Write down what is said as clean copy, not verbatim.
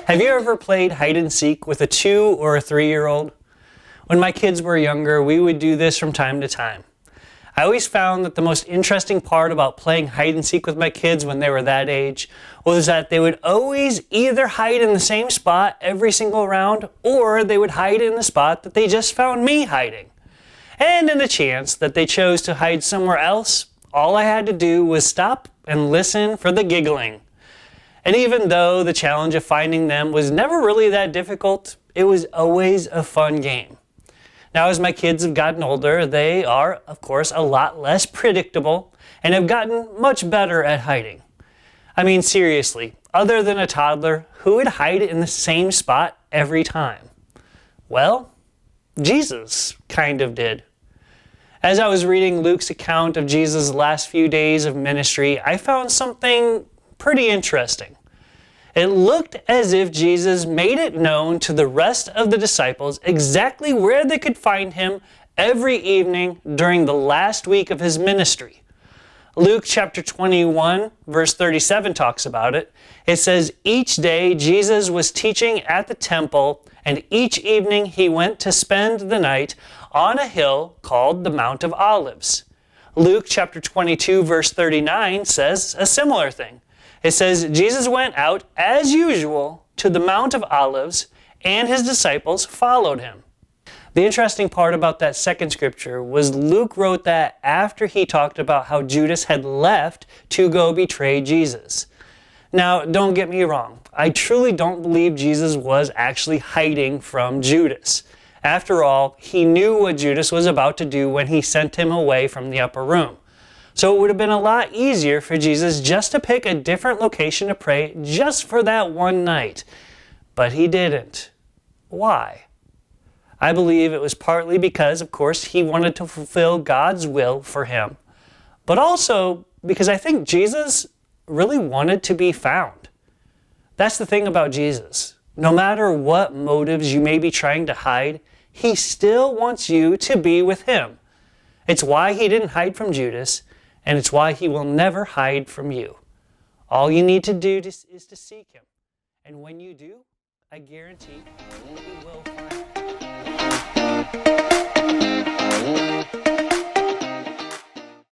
Have you ever played hide and seek with a 2 or a 3-year-old? When my kids were younger, we would do this from time to time. I always found that the most interesting part about playing hide and seek with my kids when they were that age was that they would always either hide in the same spot every single round, or they would hide in the spot that they just found me hiding. And in the chance that they chose to hide somewhere else, all I had to do was stop and listen for the giggling. And even though the challenge of finding them was never really that difficult, it was always a fun game. Now, as my kids have gotten older, they are, of course, a lot less predictable and have gotten much better at hiding. I mean, seriously, other than a toddler, who would hide in the same spot every time? Well, Jesus kind of did. As I was reading Luke's account of Jesus' last few days of ministry, I found something pretty interesting. It looked as if Jesus made it known to the rest of the disciples exactly where they could find him every evening during the last week of his ministry. Luke chapter 21, verse 37 talks about it. It says, "Each day Jesus was teaching at the temple, and each evening he went to spend the night on a hill called the Mount of Olives." Luke chapter 22, verse 39 says a similar thing. It says, "Jesus went out as usual to the Mount of Olives, and his disciples followed him." The interesting part about that second scripture was Luke wrote that after he talked about how Judas had left to go betray Jesus. Now, don't get me wrong. I truly don't believe Jesus was actually hiding from Judas. After all, he knew what Judas was about to do when he sent him away from the upper room. So it would have been a lot easier for Jesus just to pick a different location to pray just for that one night. But he didn't. Why? I believe it was partly because, of course, he wanted to fulfill God's will for him. But also because I think Jesus really wanted to be found. That's the thing about Jesus. No matter what motives you may be trying to hide, he still wants you to be with him. It's why he didn't hide from Judas, and it's why he will never hide from you. All you need to do is to seek him. And when you do, I guarantee you will find him.